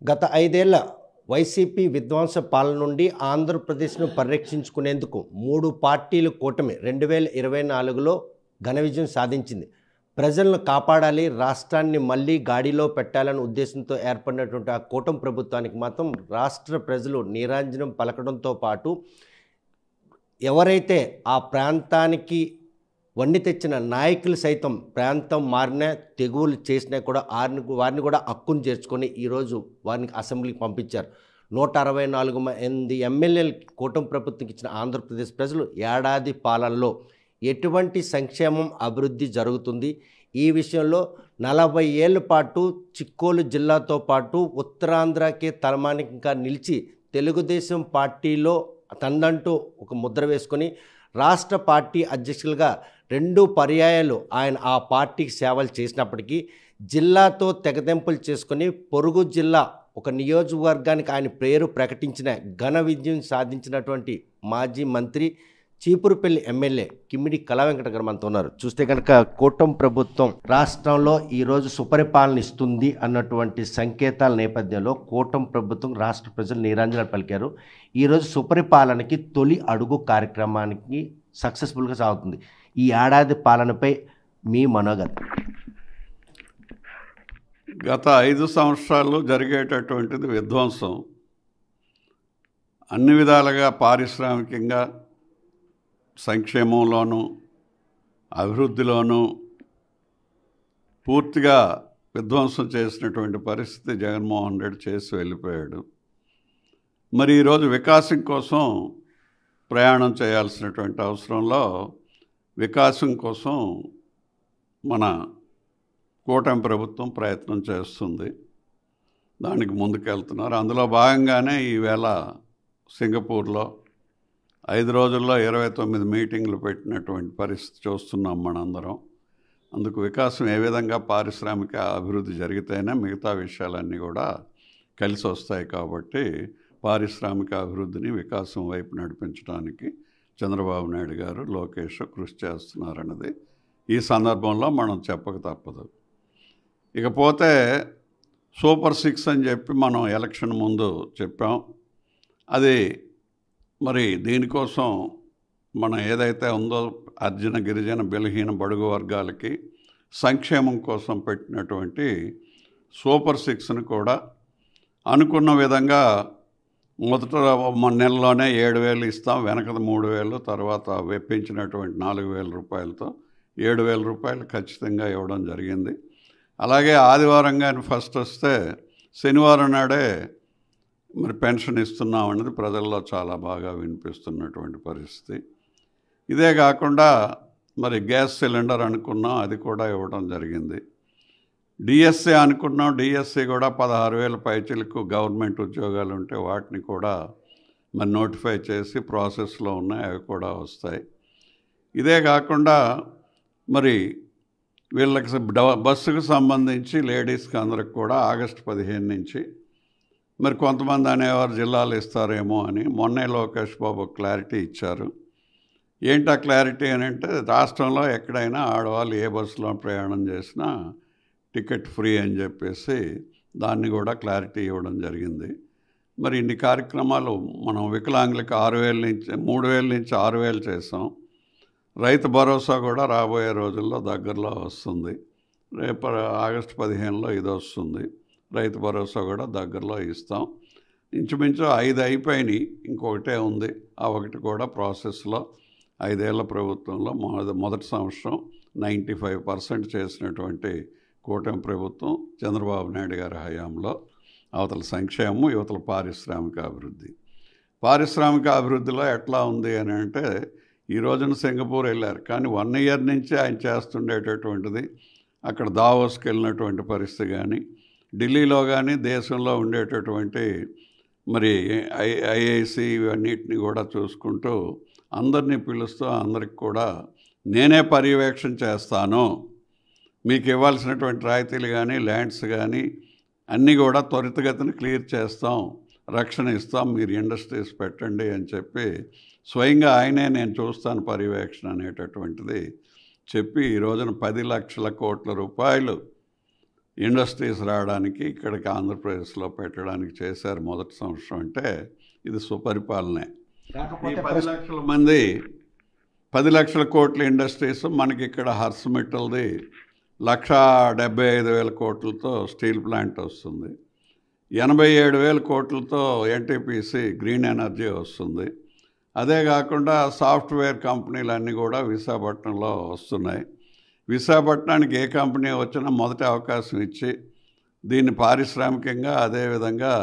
గత 5 ఏళ్ల వైసీపీ విధ్వంస పాలన నుండి ఆంధ్రప్రదేశ్ను పరిరక్షించుకునేందుకు 3 పార్టీల కూటమి 2024లో ఘన విజయం సాధించింది. ప్రజలను కాపాడాలి, రాష్ట్రాన్ని మళ్ళీ గాడిలో పెట్టాలనే ఉద్దేశంతో ఏర్పడినటువంటి ఆ కూటమి ప్రభుత్వానికి మాత్రం రాష్ట్ర ప్రజలు నీరాంజనం పలకడంతో పాటు ఎవరైతే ఆ ప్రాంతానికి వన్ని తెచ్చిన నాయకులు సైతం ప్రాంతం మారిన తెగువలు చేసినా కూడా వారిని కూడా హక్కును చేర్చుకొని ఈరోజు వారిని అసెంబ్లీకి పంపించారు. 164 మంది ఎమ్మెల్యేలు కూటమి ప్రభుత్వంకి ఇచ్చిన ఆంధ్రప్రదేశ్ ప్రజలు ఏడాది పాలనలో ఎటువంటి సంక్షేమం అభివృద్ధి జరుగుతుంది, ఈ విషయంలో 40 ఏళ్ల పాటు చిక్కోలు జిల్లాతో పాటు ఉత్తరాంధ్రకే తలమానికంగా నిలిచి తెలుగుదేశం పార్టీలో తనంటూ ఒక ముద్ర వేసుకొని రాష్ట్ర పార్టీ అధ్యక్షులుగా 2 పర్యాయాలు ఆయన ఆ పార్టీకి సేవలు చేసినప్పటికీ జిల్లాతో తెగదెంపులు చేసుకొని పొరుగు జిల్లా ఒక నియోజకవర్గానికి ఆయన పేరు ప్రకటించిన ఘన విజయం సాధించినటువంటి మాజీ మంత్రి చీపురుపల్లి ఎమ్మెల్యే కిమ్మిడి కళా వెంకట గారు మనతో ఉన్నారు. చూస్తే కనుక కూటమి ప్రభుత్వం రాష్ట్రంలో ఈరోజు సుపరిపాలన ఇస్తుంది అన్నటువంటి సంకేతాల నేపథ్యంలో కూటమి ప్రభుత్వం రాష్ట్ర ప్రజలు నీరాంజనాలు పలికారు. ఈరోజు సుపరిపాలనకి తొలి అడుగు కార్యక్రమానికి సక్సెస్ఫుల్గా సాగుతుంది. ఈ ఏడాది పాలనపై మీ మనోగతం. గత 5 సంవత్సరాల్లో జరిగేటటువంటిది విధ్వంసం. అన్ని విధాలుగా పారిశ్రామికంగా, సంక్షేమంలోనూ, అభివృద్ధిలోనూ పూర్తిగా విధ్వంసం చేసినటువంటి పరిస్థితి జగన్మోహన్ రెడ్డి చేసి వెళ్ళిపోయాడు. మరి ఈరోజు వికాసం కోసం ప్రయాణం చేయాల్సినటువంటి అవసరంలో వికాసం కోసం మన కూటమి ప్రభుత్వం ప్రయత్నం చేస్తుంది. దానికి ముందుకెళ్తున్నారు. అందులో భాగంగానే ఈవేళ సింగపూర్లో 5 రోజుల్లో 29 మీటింగ్లు పెట్టినటువంటి పరిస్థితి చూస్తున్నాం మనందరం. అందుకు వికాసం ఏ విధంగా పారిశ్రామిక అభివృద్ధి జరిగితేనే మిగతా విషయాలన్నీ కూడా కలిసి వస్తాయి. కాబట్టి పారిశ్రామిక అభివృద్ధిని వికాసం వైపు నడిపించడానికి చంద్రబాబు నాయుడు గారు, లోకేష్ కృషి చేస్తున్నారన్నది ఈ సందర్భంలో మనం చెప్పక తప్పదు. ఇకపోతే సూపర్ 6 అని చెప్పి మనం ఎలక్షన్ ముందు చెప్పాం. అది మరి దీనికోసం మనం ఏదైతే ఉందో అర్జున గిరిజన బలహీన బడుగు వర్గాలకి సంక్షేమం కోసం పెట్టినటువంటి సూపర్ 6ని కూడా అనుకున్న విధంగా మొదట నెలలోనే 7,000 ఇస్తాం, వెనకది 3,000, తర్వాత వెప్పించినటువంటి 4,000 రూపాయలతో 7,000 రూపాయలు ఖచ్చితంగా ఇవ్వడం జరిగింది. అలాగే ఆదివారం కానీ ఫస్ట్ వస్తే శనివారం నాడే మరి పెన్షన్ ఇస్తున్నాం అనేది ప్రజల్లో చాలా బాగా వినిపిస్తున్నటువంటి పరిస్థితి. ఇదే కాకుండా మరి గ్యాస్ సిలిండర్ అనుకున్నాం, అది కూడా ఇవ్వడం జరిగింది. డిఎస్సి అనుకున్నాం, డిఎస్సి కూడా 16,000 పైచీలకు గవర్నమెంట్ ఉద్యోగాలు ఉంటే వాటిని కూడా మరి నోటిఫై చేసి ప్రాసెస్లో ఉన్నాయి, అవి కూడా వస్తాయి. ఇదే కాకుండా మరి వీళ్ళకి బస్సుకు సంబంధించి లేడీస్కి అందరికి కూడా ఆగస్టు 15 నుంచి మరి కొంతమంది అనేవారు జిల్లాలు ఇస్తారేమో అని మొన్నే లోకేష్ బాబు క్లారిటీ ఇచ్చారు. ఏంటి ఆ క్లారిటీ అని అంటే రాష్ట్రంలో ఎక్కడైనా ఆడవాళ్ళు ఏ బస్సులో ప్రయాణం చేసినా టికెట్ ఫ్రీ అని చెప్పేసి దాన్ని కూడా క్లారిటీ ఇవ్వడం జరిగింది. మరి ఇన్ని కార్యక్రమాలు మనం వికలాంగులకి 6,000 నుంచి 3,000 నుంచి 6,000 చేసాం. రైతు భరోసా కూడా రాబోయే రోజుల్లో దగ్గరలో వస్తుంది. రేపు ఆగస్టు 15లో ఇది వస్తుంది. రైతు భరోసా కూడా దగ్గరలో ఇస్తాం. ఇంచుమించు 5 అయిపోయినాయి, ఇంకొకటే ఉంది. ఆ ఒకటి కూడా ప్రాసెస్లో 5 ఏళ్ల ప్రభుత్వంలో మొదటి సంవత్సరం 95% చేసినటువంటి కూటమి ప్రభుత్వం చంద్రబాబు నాయుడు గారి హయాంలో అవతల సంక్షేమం, యువతల పారిశ్రామిక అభివృద్ధి. పారిశ్రామిక అభివృద్ధిలో ఎట్లా ఉంది అని అంటే ఈ రోజున సింగపూర్ వెళ్ళారు, కానీ 1 ఇయర్ నుంచి ఆయన చేస్తుండేటటువంటిది అక్కడ దావోస్కి వెళ్ళినటువంటి పరిస్థితి కానీ, ఢిల్లీలో కానీ దేశంలో ఉండేటటువంటి మరి ఐఐసి ఇవన్నిటిని కూడా చూసుకుంటూ అందరినీ పిలుస్తూ అందరికి కూడా నేనే పర్యవేక్షణ చేస్తాను, మీకు ఇవ్వాల్సినటువంటి రాయితీలు కానీ ల్యాండ్స్ కానీ అన్నీ కూడా త్వరితగతిన క్లియర్ చేస్తాం, రక్షణ ఇస్తాం, మీరు ఇండస్ట్రీస్ పెట్టండి అని చెప్పి స్వయంగా ఆయనే నేను చూస్తాను పర్యవేక్షణ అనేటటువంటిది చెప్పి ఈ రోజున 10 లక్షల కోట్ల రూపాయలు ఇండస్ట్రీస్ రావడానికి ఇక్కడికి ఆంధ్రప్రదేశ్లో పెట్టడానికి చేశారు మొదటి సంవత్సరం. అంటే ఇది సుపరిపాలనే. ఈ 10 లక్షల మంది 10 లక్షల కోట్ల ఇండస్ట్రీస్ మనకి ఇక్కడ హర్షమిట్టల్ది 1,75,000 కోట్లతో స్టీల్ ప్లాంట్ వస్తుంది, 87,000 కోట్లతో ఎన్టీపీసీ గ్రీన్ ఎనర్జీ వస్తుంది. అదే కాకుండా సాఫ్ట్వేర్ కంపెనీలన్నీ కూడా విశాఖపట్నంలో వస్తున్నాయి. విశాఖపట్నానికి ఏ కంపెనీ వచ్చినా మొదటి అవకాశం ఇచ్చి దీన్ని పారిశ్రామికంగా అదేవిధంగా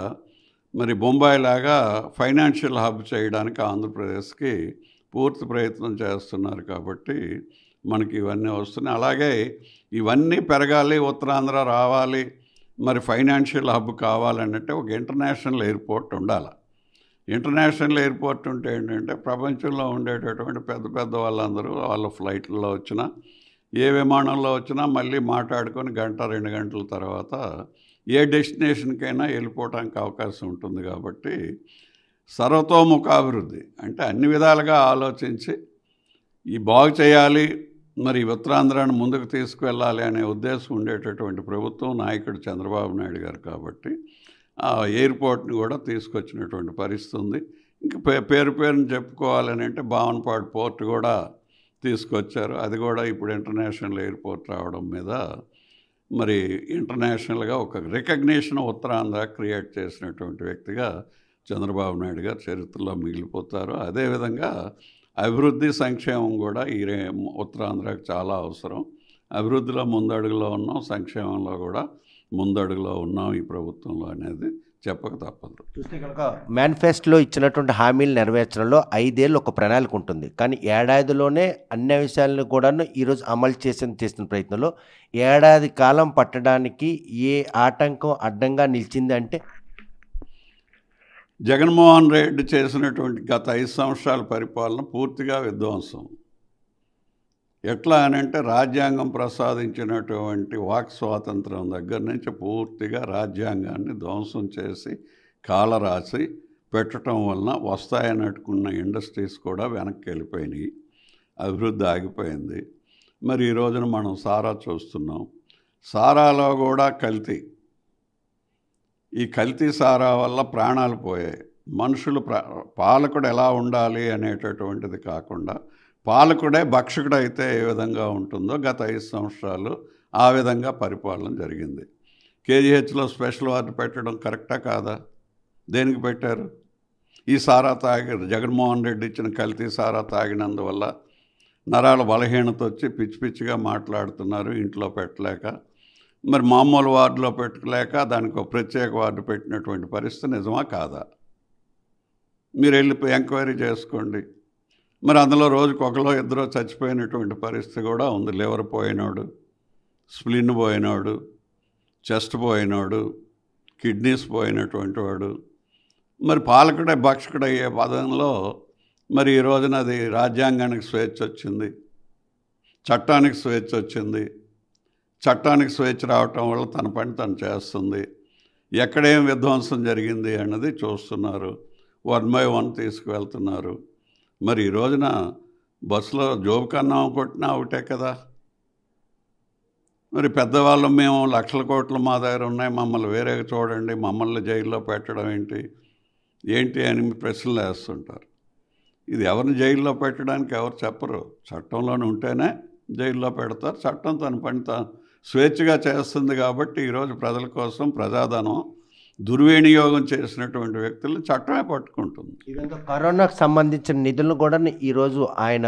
మరి బొంబాయి లాగా ఫైనాన్షియల్ హబ్ చేయడానికి ఆంధ్రప్రదేశ్కి పూర్తి ప్రయత్నం చేస్తున్నారు. కాబట్టి మనకి ఇవన్నీ వస్తున్నాయి. అలాగే ఇవన్నీ పెరగాలి, ఉత్తరాంధ్ర రావాలి, మరి ఫైనాన్షియల్ హబ్ కావాలంటే ఒక ఇంటర్నేషనల్ ఎయిర్పోర్ట్ ఉండాలి. ఇంటర్నేషనల్ ఎయిర్పోర్ట్ ఉంటే ఏంటంటే ప్రపంచంలో ఉండేటటువంటి పెద్ద పెద్ద వాళ్ళందరూ వాళ్ళ ఫ్లైట్లలో వచ్చినా ఏ విమానంలో వచ్చినా మళ్ళీ మాట్లాడుకొని 1-2 గంటల తర్వాత ఏ డెస్టినేషన్కైనా వెళ్ళిపోవడానికి అవకాశం ఉంటుంది. కాబట్టి సర్వతోముఖాభివృద్ధి అంటే అన్ని విధాలుగా ఆలోచించి ఈ బాగు చేయాలి, మరి ఉత్తరాంధ్రాన్ని ముందుకు తీసుకువెళ్ళాలి అనే ఉద్దేశం ఉండేటటువంటి ప్రభుత్వం నాయకుడు చంద్రబాబు నాయుడు గారు. కాబట్టి ఆ ఎయిర్పోర్ట్ని కూడా తీసుకొచ్చినటువంటి పరిస్థితి ఉంది. ఇంకా పేరుని చెప్పుకోవాలని అంటే భావనపాడు పోర్ట్ కూడా తీసుకొచ్చారు. అది కూడా ఇప్పుడు ఇంటర్నేషనల్ ఎయిర్పోర్ట్ రావడం మీద మరి ఇంటర్నేషనల్గా ఒక రికగ్నిషన్ ఉత్తరాంధ్ర క్రియేట్ చేసినటువంటి వ్యక్తిగా చంద్రబాబు నాయుడు గారు చరిత్రలో మిగిలిపోతారు. అదేవిధంగా అభివృద్ధి సంక్షేమం కూడా ఈ ఉత్తరాంధ్రకు చాలా అవసరం. అభివృద్ధిలో ముందడుగులో ఉన్నాం, సంక్షేమంలో కూడా ముందడుగులో ఉన్నాం ఈ ప్రభుత్వంలో అనేది చెప్పక తప్పదు. చూస్తే కనుక మేనిఫెస్టోలో ఇచ్చినటువంటి హామీలు నెరవేర్చడంలో 5 ఏళ్ళు ఒక ప్రణాళిక ఉంటుంది. కానీ ఏడాదిలోనే అన్ని విషయాలను కూడా ఈరోజు అమలు చేసిన ప్రయత్నంలో ఏడాది కాలం పట్టడానికి ఏ ఆటంకం అడ్డంగా నిలిచింది అంటే జగన్మోహన్ రెడ్డి చేసినటువంటి గత 5 సంవత్సరాల పరిపాలన పూర్తిగా విధ్వంసం. ఎట్లా అనంటే రాజ్యాంగం ప్రసాదించినటువంటి వాక్ స్వాతంత్రం దగ్గర నుంచి పూర్తిగా రాజ్యాంగాన్ని ధ్వంసం చేసి కాలరాసి పెట్టడం వలన వస్తాయన్నట్టుకున్న ఇండస్ట్రీస్ కూడా వెనక్కి వెళ్ళిపోయినాయి, అభివృద్ధి ఆగిపోయింది. మరి ఈ రోజున మనం సారా చూస్తున్నాం. సారాలో కూడా కల్తీ. ఈ కల్తీ సారా వల్ల ప్రాణాలు పోయాయి. మనుషులు పాలకుడు ఎలా ఉండాలి అనేటటువంటిది కాకుండా పాలకుడే భక్షకుడు అయితే ఏ విధంగా ఉంటుందో గత 5 సంవత్సరాలు ఆ విధంగా పరిపాలన జరిగింది. కేజీహెచ్లో స్పెషల్ వార్డు పెట్టడం కరెక్టా కాదా? దేనికి పెట్టారు? ఈ సారా తాగారు. జగన్మోహన్ రెడ్డి ఇచ్చిన కల్తీ సారా తాగినందువల్ల నరాల బలహీనత వచ్చి పిచ్చి పిచ్చిగా మాట్లాడుతున్నారు ఇంట్లో పెట్టలేక. మరి మామూలు వార్డులో పెట్టలేక దానికి ఒక ప్రత్యేక వార్డు పెట్టినటువంటి పరిస్థితి నిజమా కాదా? మీరు వెళ్ళి ఎంక్వైరీ చేసుకోండి. మరి అందులో రోజుకు 1-2 చచ్చిపోయినటువంటి పరిస్థితి కూడా ఉంది. లివర్ పోయినాడు, స్ప్లిన్ పోయినాడు, చెస్ట్ పోయినాడు, కిడ్నీస్ పోయినటువంటి వాడు. మరి పాలకుడే భక్షకుడు అయ్యే పదంలో మరి ఈ రోజున అది రాజ్యాంగానికి స్వేచ్ఛ వచ్చింది, చట్టానికి స్వేచ్ఛ వచ్చింది. చట్టానికి స్వేచ్ఛ రావటం వల్ల తన పని తను చేస్తుంది. ఎక్కడేం విధ్వంసం జరిగింది అన్నది చూస్తున్నారు. 1 by 1 తీసుకువెళ్తున్నారు. మరి ఈ రోజున బస్సులో జోబు కన్నా కొట్టినా ఒకటే కదా. మరి పెద్దవాళ్ళు మేము లక్షల కోట్లు మా దగ్గర ఉన్నాయి, మమ్మల్ని వేరేగా చూడండి, మమ్మల్ని జైల్లో పెట్టడం ఏంటి అని ప్రశ్నలు వేస్తుంటారు. ఇది ఎవరిని జైల్లో పెట్టడానికి ఎవరు చెప్పరు. చట్టంలోనే ఉంటేనే జైల్లో పెడతారు. చట్టం తన పని స్వేచ్ఛగా చేస్తుంది. కాబట్టి ఈరోజు ప్రజల కోసం ప్రజాధనం దుర్వినియోగం చేసినటువంటి వ్యక్తులను చట్టమే పట్టుకుంటుంది. ఇదంతా కరోనాకు సంబంధించిన నిధులను కూడా ఈరోజు ఆయన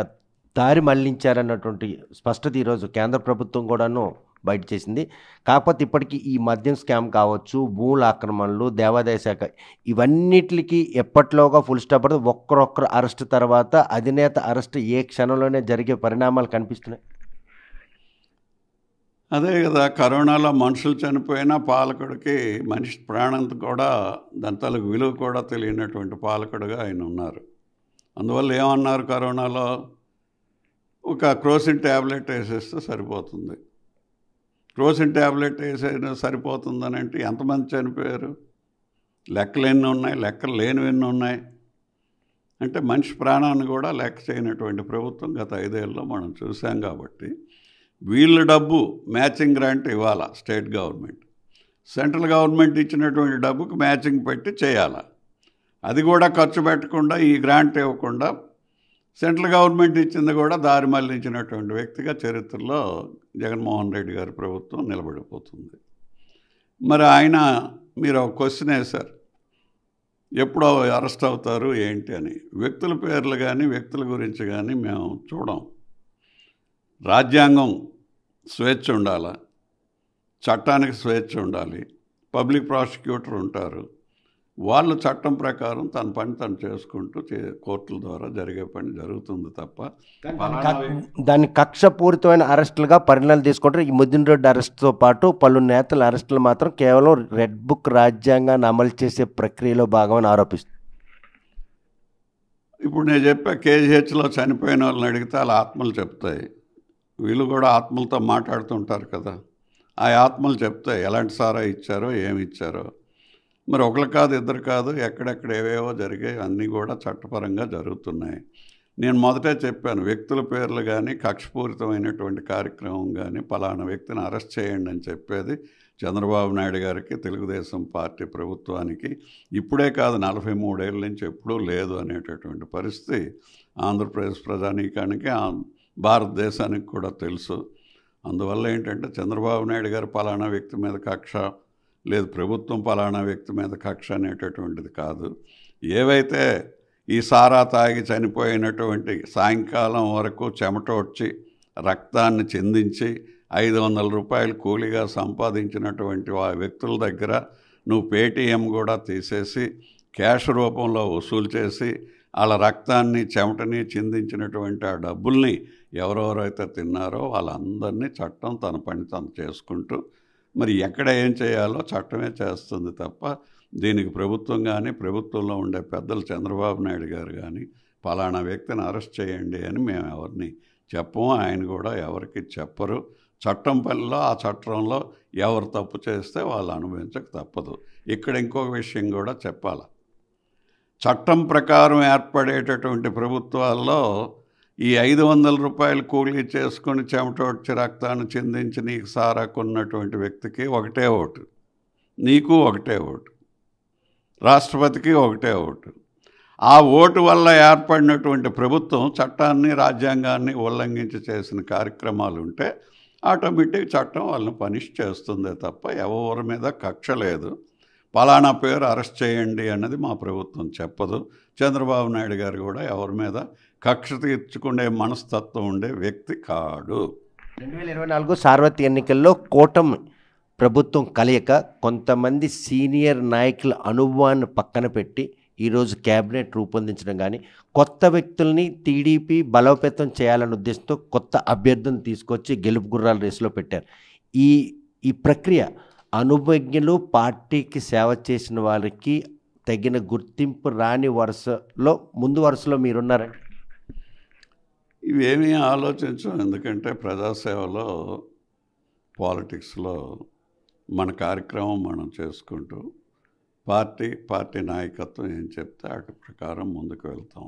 దారి మళ్లించారన్నటువంటి స్పష్టత ఈరోజు కేంద్ర ప్రభుత్వం కూడాను బయట చేసింది. కాకపోతే ఇప్పటికీ ఈ మద్యం స్కామ్ కావచ్చు, భూముల ఆక్రమణలు, దేవాదాయ శాఖ ఇవన్నిటికి ఎప్పట్లోగా ఫుల్ స్టాప్ పడుతుంది. ఒక్కరొక్కరు అరెస్ట్ తర్వాత అధినేత అరెస్ట్ ఏ క్షణంలోనే జరిగే పరిణామాలు కనిపిస్తున్నాయి. అదే కదా, కరోనాలో మనుషులు చనిపోయినా పాలకుడికి మనిషి ప్రాణం కూడా దాని తలకు విలువ కూడా తెలియనటువంటి పాలకుడుగా ఆయన ఉన్నారు. అందువల్ల ఏమన్నారు, కరోనాలో ఒక క్రోసిన్ ట్యాబ్లెట్ వేసేస్తే సరిపోతుంది. క్రోసిన్ ట్యాబ్లెట్ వేసేది సరిపోతుందని అంటే ఎంతమంది చనిపోయారు? లెక్కలు ఎన్ని ఉన్నాయి, లెక్కలు లేనివి ఎన్ని ఉన్నాయి? అంటే మనిషి ప్రాణాన్ని కూడా లెక్క చేయనటువంటి ప్రభుత్వం గత 5 ఏళ్ళలో మనం చూసాం. కాబట్టి వీళ్ళ డబ్బు మ్యాచింగ్ గ్రాంట్ ఇవ్వాలా స్టేట్ గవర్నమెంట్, సెంట్రల్ గవర్నమెంట్ ఇచ్చినటువంటి డబ్బుకు మ్యాచింగ్ పెట్టి చేయాలి. అది కూడా ఖర్చు పెట్టకుండా ఈ గ్రాంట్ ఇవ్వకుండా సెంట్రల్ గవర్నమెంట్ ఇచ్చింది కూడా దారి మళ్లించినటువంటి వ్యక్తిగా చరిత్రలో జగన్మోహన్ రెడ్డి గారి ప్రభుత్వం నిలబడిపోతుంది. మరి ఆయన మీరు ఒక క్వశ్చన్ వేశారు, ఎప్పుడో అరెస్ట్ అవుతారు ఏంటి అని. వ్యక్తుల పేర్లు కానీ వ్యక్తుల గురించి కానీ మేము చూడం. రాజ్యాంగం స్వేచ్ఛ ఉండాలి, చట్టానికి స్వేచ్ఛ ఉండాలి, పబ్లిక్ ప్రాసిక్యూటర్ ఉంటారు, వాళ్ళు చట్టం ప్రకారం తన పని తను చేసుకుంటూ కోర్టుల ద్వారా జరిగే పని జరుగుతుంది తప్ప దాన్ని కక్షపూరితమైన అరెస్టులుగా పరిణామాలు తీసుకుంటారు. ఈ ముదిన్ రెడ్డి అరెస్ట్తో పాటు పలు నేతల అరెస్టులు మాత్రం కేవలం రెడ్ బుక్ రాజ్యాంగాన్ని అమలు చేసే ప్రక్రియలో భాగమని ఆరోపిస్తుంది. ఇప్పుడు నేను చెప్పా, కేజీహెచ్లో చనిపోయిన వాళ్ళని అడిగితే వాళ్ళ ఆత్మలు చెప్తాయి. వీళ్ళు కూడా ఆత్మలతో మాట్లాడుతుంటారు కదా, ఆ ఆత్మలు చెప్తాయి ఎలాంటి సారా ఇచ్చారో ఏమి ఇచ్చారో. మరి ఒకరు కాదు ఇద్దరు కాదు, ఎక్కడెక్కడ ఏవేవో జరిగాయి, అన్నీ కూడా చట్టపరంగా జరుగుతున్నాయి. నేను మొదటే చెప్పాను, వ్యక్తుల పేర్లు కానీ కక్షపూరితమైనటువంటి కార్యక్రమం కానీ పలానా వ్యక్తిని అరెస్ట్ చేయండి అని చెప్పేది చంద్రబాబు నాయుడు గారికి, తెలుగుదేశం పార్టీ ప్రభుత్వానికి ఇప్పుడే కాదు 43 ఏళ్ళ నుంచి ఎప్పుడూ లేదు అనేటటువంటి పరిస్థితి ఆంధ్రప్రదేశ్ ప్రజానీకానికి, భారతదేశానికి కూడా తెలుసు. అందువల్ల ఏంటంటే చంద్రబాబు నాయుడు గారు పలానా వ్యక్తి మీద కక్ష లేదు, ప్రభుత్వం పలానా వ్యక్తి మీద కక్ష అనేటటువంటిది కాదు. ఏవైతే ఈ సారా తాగి చనిపోయినటువంటి సాయంకాలం వరకు చెమట వచ్చి రక్తాన్ని చిందించి 500 రూపాయలు కూలీగా సంపాదించినటువంటి ఆ వ్యక్తుల దగ్గర నువ్వు పేటీఎం కూడా తీసేసి క్యాష్ రూపంలో వసూలు చేసి వాళ్ళ రక్తాన్ని చెమటని చిందించినటువంటి ఆ డబ్బుల్ని ఎవరెవరైతే తిన్నారో వాళ్ళందరినీ చట్టం తన పని తను చేసుకుంటూ మరి ఎక్కడ ఏం చేయాలో చట్టమే చేస్తుంది తప్ప దీనికి ప్రభుత్వం కానీ ప్రభుత్వంలో ఉండే పెద్దలు చంద్రబాబు నాయుడు గారు కానీ పలానా వ్యక్తిని అరెస్ట్ చేయండి అని మేము ఎవరిని చెప్పము. ఆయన కూడా ఎవరికి చెప్పరు. చట్టం పనిలో ఆ చట్టంలో ఎవరు తప్పు చేస్తే వాళ్ళు అనుభవించక తప్పదు. ఇక్కడ ఇంకొక విషయం కూడా చెప్పాలి. చట్టం ప్రకారం ఏర్పడేటటువంటి ప్రభుత్వాల్లో ఈ 500 రూపాయలు కూలీ చేసుకొని చెమట వచ్చి రక్తాన్ని చిందించి నీకు సారా కొన్నటువంటి వ్యక్తికి ఒకటే ఓటు, నీకు ఒకటే ఓటు, రాష్ట్రపతికి ఒకటే ఓటు. ఆ ఓటు వల్ల ఏర్పడినటువంటి ప్రభుత్వం చట్టాన్ని రాజ్యాంగాన్ని ఉల్లంఘించి చేసిన కార్యక్రమాలు ఉంటే ఆటోమేటిక్ చట్టం వాళ్ళని పనిష్ చేస్తుందే తప్ప ఎవరి మీద కక్ష లేదు. పలానా పేరు అరెస్ట్ చేయండి అన్నది మా ప్రభుత్వం చెప్పదు. చంద్రబాబు నాయుడు గారు కూడా ఎవరి మీద కక్ష తీర్చుకునే మనస్తత్వం ఉండే వ్యక్తి కాడు. 2024 సార్వత్రిక ఎన్నికల్లో కూటమి ప్రభుత్వం కలయిక కొంతమంది సీనియర్ నాయకుల అనుభవాన్ని పక్కన పెట్టి ఈరోజు క్యాబినెట్ రూపొందించడం కానీ కొత్త వ్యక్తుల్ని టీడీపీ బలోపేతం చేయాలనే ఉద్దేశంతో కొత్త అభ్యర్థులను తీసుకొచ్చి గెలుపు గుర్రాల రేసులో పెట్టారు. ఈ ప్రక్రియ అనుభవజ్ఞులు పార్టీకి సేవ చేసిన వారికి తగిన గుర్తింపు రాని వరుసలో ముందు వరుసలో మీరున్నారండి. ఇవేమీ ఆలోచించం. ఎందుకంటే ప్రజాసేవలో పాలిటిక్స్లో మన కార్యక్రమం మనం చేసుకుంటూ పార్టీ నాయకత్వం ఏం చెప్తే అటు ప్రకారం ముందుకు వెళ్తాం.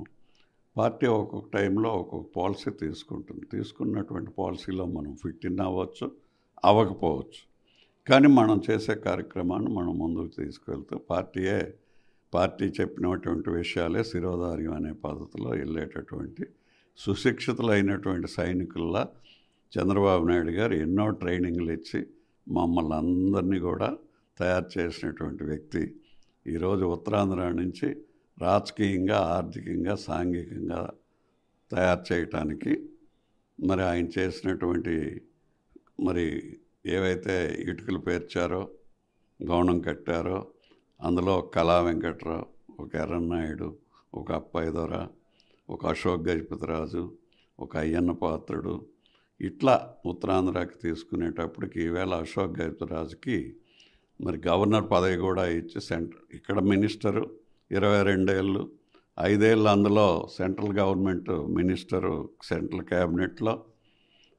పార్టీ ఒక్కొక్క టైంలో ఒక్కొక్క పాలసీ తీసుకుంటుంది. తీసుకున్నటువంటి పాలసీలో మనం ఫిట్ ఇన్ అవ్వచ్చు, అవ్వకపోవచ్చు. కానీ మనం చేసే కార్యక్రమాన్ని మనం ముందుకు తీసుకువెళ్తూ పార్టీ చెప్పినటువంటి విషయాలే శిరోధార్యం అనే పద్ధతిలో వెళ్ళేటటువంటి సుశిక్షితులైనటువంటి సైనికుల్లా చంద్రబాబు నాయుడు గారు ఎన్నో ట్రైనింగ్లు ఇచ్చి మమ్మల్ని అందరినీ కూడా తయారు చేసినటువంటి వ్యక్తి. ఈరోజు ఉత్తరాంధ్ర నుంచి రాజకీయంగా, ఆర్థికంగా, సాంఘికంగా తయారు చేయటానికి మరి ఆయన చేసినటువంటి మరి ఏవైతే ఇటుకలు పేర్చారో, గౌనం కట్టారో, అందులో కళా వెంకట్రావు, ఒక ఎర్రన్నాయుడు, ఒక అప్పయ్యదొర, ఒక అశోక్ గజపతిరాజు, ఒక అయ్యన్న పాత్రుడు, ఇట్లా ఉత్తరాంధ్రకి తీసుకునేటప్పటికి ఈవేళ అశోక్ గజపతిరాజుకి మరి గవర్నర్ పదవి కూడా ఇచ్చి ఇక్కడ మినిస్టరు 22 ఏళ్ళు, 5 ఏళ్ళు అందులో సెంట్రల్ గవర్నమెంట్ మినిస్టరు సెంట్రల్ క్యాబినెట్లో.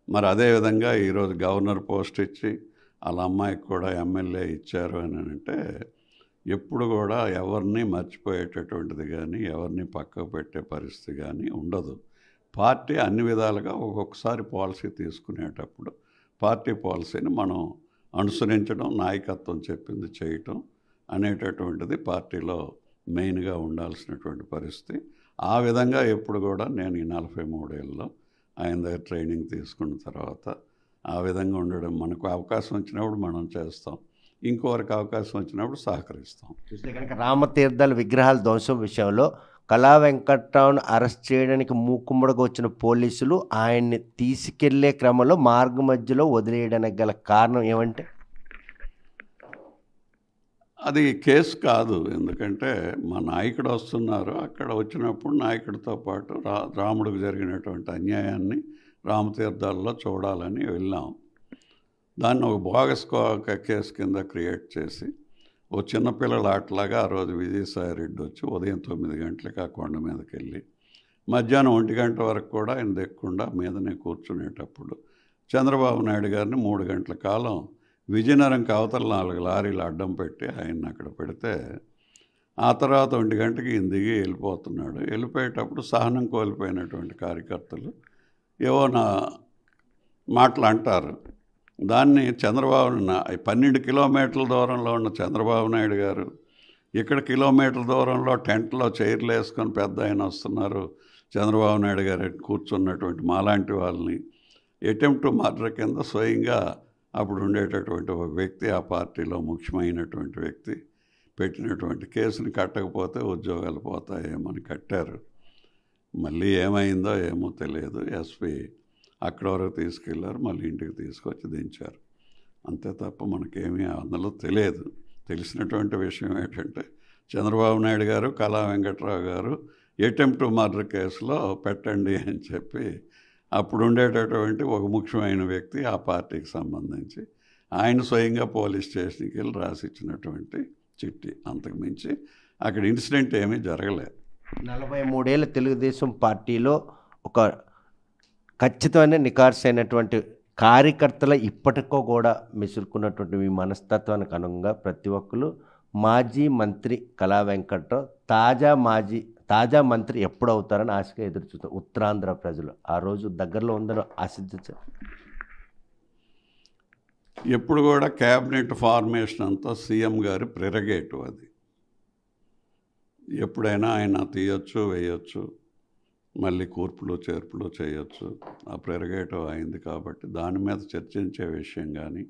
మరి అదేవిధంగా ఈరోజు గవర్నర్ పోస్ట్ ఇచ్చి వాళ్ళ అమ్మాయికి కూడా ఎమ్మెల్యే ఇచ్చారు అని అంటే ఎప్పుడు కూడా ఎవరిని మర్చిపోయేటటువంటిది కానీ ఎవరిని పక్కకు పెట్టే పరిస్థితి కానీ ఉండదు. పార్టీ అన్ని విధాలుగా ఒక్కొక్కసారి పాలసీ తీసుకునేటప్పుడు పార్టీ పాలసీని మనం అనుసరించడం, నాయకత్వం చెప్పింది చేయటం అనేటటువంటిది పార్టీలో మెయిన్గా ఉండాల్సినటువంటి పరిస్థితి. ఆ విధంగా ఎప్పుడు కూడా నేను ఈ 43 ఏళ్ళలో ఆయన దగ్గర ట్రైనింగ్ తీసుకున్న తర్వాత ఆ విధంగా ఉండడం, మనకు అవకాశం వచ్చినప్పుడు మనం చేస్తాం, ఇంకోరికి అవకాశం వచ్చినప్పుడు సహకరిస్తాం. చూస్తే కనుక రామతీర్థాల విగ్రహాల ధ్వంసం విషయంలో కళా వెంకట్రావును అరెస్ట్ చేయడానికి మూకుమ్మడిగా వచ్చిన పోలీసులు ఆయన్ని తీసుకెళ్లే క్రమంలో మార్గ మధ్యలో వదిలేయడానికి గల కారణం ఏమంటే అది కేసు కాదు. ఎందుకంటే మా నాయకుడు వస్తున్నారు, అక్కడ వచ్చినప్పుడు నాయకుడితో పాటు రాముడికి జరిగినటువంటి అన్యాయాన్ని రామతీర్థాల్లో చూడాలని వెళ్ళాం. దాన్ని ఒక బోగస్ కేసు కింద క్రియేట్ చేసి ఓ చిన్నపిల్లల ఆటలాగా ఆ రోజు విజయసాయి రెడ్డి వచ్చి ఉదయం 9 గంటలకు ఆ కొండ మీదకి వెళ్ళి మధ్యాహ్నం 1 గంట వరకు కూడా ఆయన దెక్కకుండా మీదనే కూర్చునేటప్పుడు చంద్రబాబు నాయుడు గారిని 3 గంటల కాలం విజయనగరంకి అవతల 4 లారీలు అడ్డం పెట్టి ఆయన్ని అక్కడ పెడితే ఆ తర్వాత 1 గంటకి ఈయన దిగి వెళ్ళిపోతున్నాడు. వెళ్ళిపోయేటప్పుడు సహనం కోల్పోయినటువంటి కార్యకర్తలు ఏవో నా మాటలు అంటారు. దాన్ని చంద్రబాబు 12 కిలోమీటర్ల దూరంలో ఉన్న చంద్రబాబు నాయుడు గారు ఇక్కడ కిలోమీటర్ల దూరంలో టెంట్లో చైర్లు వేసుకొని పెద్ద ఆయన వస్తున్నారు, చంద్రబాబు నాయుడు గారు కూర్చున్నటువంటి మాలాంటి వాళ్ళని అటెంప్ట్ టు మర్డర్ కింద స్వయంగా అప్పుడు ఉండేటటువంటి ఒక వ్యక్తి, ఆ పార్టీలో ముఖ్యమైనటువంటి వ్యక్తి పెట్టినటువంటి కేసుని కట్టకపోతే ఉద్యోగాలు పోతాయేమని కట్టారు. మళ్ళీ ఏమైందో ఏమో తెలియదు. ఎస్పీ అక్కడ వరకు తీసుకెళ్లారు, మళ్ళీ ఇంటికి తీసుకొచ్చి దించారు. అంతే తప్ప మనకేమీ అందులో తెలియదు. తెలిసినటువంటి విషయం ఏంటంటే చంద్రబాబు నాయుడు గారు, కళా వెంకట్రావు గారు అటెంప్ట్ టు మర్డర్ కేసులో పెట్టండి అని చెప్పి అప్పుడు ఉండేటటువంటి ఒక ముఖ్యమైన వ్యక్తి ఆ పార్టీకి సంబంధించి ఆయన స్వయంగా పోలీస్ స్టేషన్కి వెళ్ళి రాసిచ్చినటువంటి చిట్టి. అంతకుమించి అక్కడ ఇన్సిడెంట్ ఏమీ జరగలేదు. 43 ఏళ్ళ తెలుగుదేశం పార్టీలో ఒక ఖచ్చితమైన నికార్సైనటువంటి కార్యకర్తల ఇప్పటికో కూడా మెసులుకున్నటువంటి మీ మనస్తత్వానికి అనుగుణంగా ప్రతి ఒక్కరు మాజీ మంత్రి కళా వెంకట్రావు తాజా మంత్రి ఎప్పుడు అవుతారని ఆశగా ఎదురు చూస్తారు ఉత్తరాంధ్ర ప్రజలు. ఆ రోజు దగ్గరలో ఉందని ఆశించారు. ఎప్పుడు కూడా క్యాబినెట్ ఫార్మేషన్ అంతా సీఎం గారి ప్రెరగేటివ్. అది ఎప్పుడైనా ఆయన తీయొచ్చు, వేయొచ్చు, మళ్ళీ కూర్పులు చేర్పులు చేయొచ్చు. ఆ ప్రెరగేటివ్ అయింది కాబట్టి దాని మీద చర్చించే విషయం కానీ,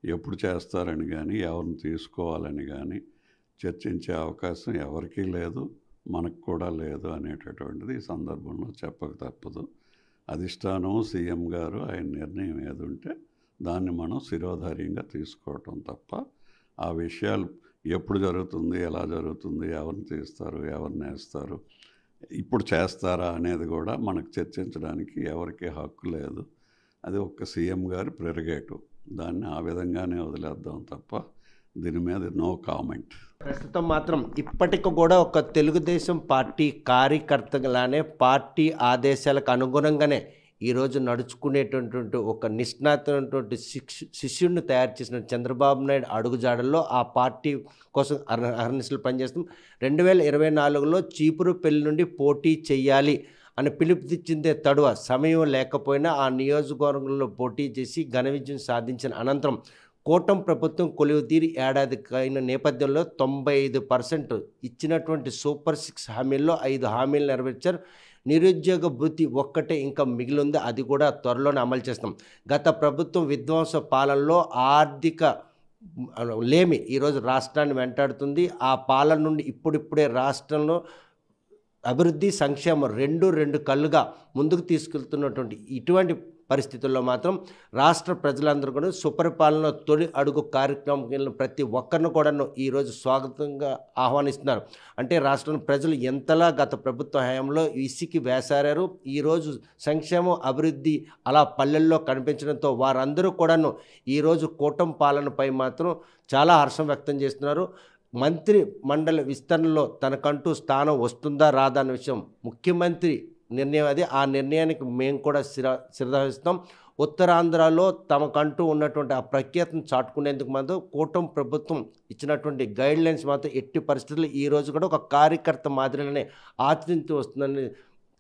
ఎప్పుడు చేస్తారని కానీ, ఎవరిని తీసుకోవాలని కానీ చర్చించే అవకాశం ఎవరికీ లేదు, మనకు కూడా లేదు అనేటటువంటిది ఈ సందర్భంలో చెప్పక తప్పదు. అధిష్టానం, సీఎం గారు ఆయన నిర్ణయం ఏది ఉంటే దాన్ని మనం శిరోధార్యంగా తీసుకోవటం తప్ప ఆ విషయాలు ఎప్పుడు జరుగుతుంది, ఎలా జరుగుతుంది, ఎవరిని తీస్తారు, ఎవరిని వేస్తారు, ఇప్పుడు చేస్తారా అనేది కూడా మనకు చర్చించడానికి ఎవరికి హక్కు లేదు. అది ఒక్క సీఎం గారి ప్రెరగేటివ్. దాన్ని ఆ విధంగానే వదిలేద్దాం తప్ప దీని మీద నో కామెంట్. ప్రస్తుతం మాత్రం ఇప్పటికి కూడా ఒక తెలుగుదేశం పార్టీ కార్యకర్తలానే పార్టీ ఆదేశాలకు అనుగుణంగానే ఈరోజు నడుచుకునేటటువంటి ఒక నిష్ణాతమైనటువంటి శిష్యుడిని తయారు చేసిన చంద్రబాబు నాయుడు అడుగుజాడల్లో ఆ పార్టీ కోసం అహర్నిశలు పనిచేస్తాం. 2024లో చీపురుపల్లి నుండి పోటీ చేయాలి అని పిలుపునిచ్చిందే తడువ సమయం లేకపోయినా ఆ నియోజకవర్గంలో పోటీ చేసి ఘన విజయం సాధించిన అనంతరం కూటమి ప్రభుత్వం కొలువుతీరి ఏడాదికి అయిన నేపథ్యంలో 95% ఇచ్చినటువంటి సూపర్ 6 హామీల్లో 5 హామీలు నెరవేర్చారు. నిరుద్యోగ భృతి ఒక్కటే ఇంకా మిగిలింది, అది కూడా త్వరలోనే అమలు చేస్తాం. గత ప్రభుత్వం విధ్వంస పాలనలో ఆర్థిక లేమి ఈరోజు రాష్ట్రాన్ని వెంటాడుతుంది. ఆ పాలన నుండి ఇప్పుడిప్పుడే రాష్ట్రంలో అభివృద్ధి, సంక్షేమం రెండు కళ్ళుగా ముందుకు తీసుకెళ్తున్నటువంటి ఇటువంటి పరిస్థితుల్లో మాత్రం రాష్ట్ర ప్రజలందరూ కూడా సుపరిపాలన తొలి అడుగు కార్యక్రమం ప్రతి ఒక్కరిని కూడా ఈరోజు స్వాగతంగా ఆహ్వానిస్తున్నారు. అంటే రాష్ట్రంలో ప్రజలు ఎంతలా గత ప్రభుత్వ హయాంలో ఇసికి వేసారారు, ఈరోజు సంక్షేమం, అభివృద్ధి అలా పల్లెల్లో కనిపించడంతో వారందరూ కూడాను ఈరోజు కూటమి పాలనపై మాత్రం చాలా హర్షం వ్యక్తం చేస్తున్నారు. మంత్రి మండలి విస్తరణలో తనకంటూ స్థానం వస్తుందా రాదా అన్న విషయం ముఖ్యమంత్రి నిర్ణయం. అది ఆ నిర్ణయానికి మేము కూడా శిరదాయిస్తాం. ఉత్తరాంధ్రలో తమకంటూ ఉన్నటువంటి ఆ ప్రఖ్యాతను చాటుకునేందుకు మాత్రం కూటమి ప్రభుత్వం ఇచ్చినటువంటి గైడ్లైన్స్ మాత్రం ఎట్టి పరిస్థితుల్లో ఈ రోజు కూడా ఒక కార్యకర్త మాదిరిగానే ఆచరిస్తూ వస్తుందని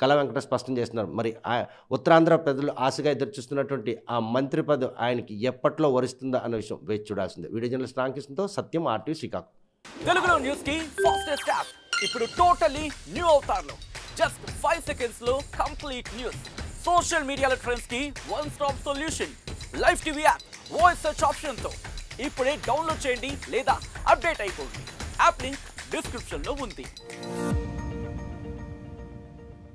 కళా వెంకట స్పష్టం చేస్తున్నారు. మరి ఉత్తరాంధ్ర ప్రజలు ఆశగా ఎదురుచూస్తున్నటువంటి ఆ మంత్రి పదవి ఆయనకి ఎప్పట్లో వరిస్తుందా అన్న విషయం వేచి చూడాల్సిందే. వీడియో జర్నలిస్ట్ రామకృష్ణతో సత్యం, RTV శ్రీకాకుళం. తెలుగులో న్యూస్ కి ఫాస్టెస్ట్ యాప్ ఇప్పుడు టోటల్లీ న్యూ అవతార్లో జస్ట్ 5 సెకండ్స్ లో కంప్లీట్ న్యూస్. సోషల్ మీడియాలో ట్రెండ్స్ కి one stop solution. Live TV app voice search option తో ఇప్పుడే డౌన్లోడ్ చేయండి లేదా అప్డేట్ అయిపోండి. యాప్ లింక్ డిస్క్రిప్షన్ లో ఉంది.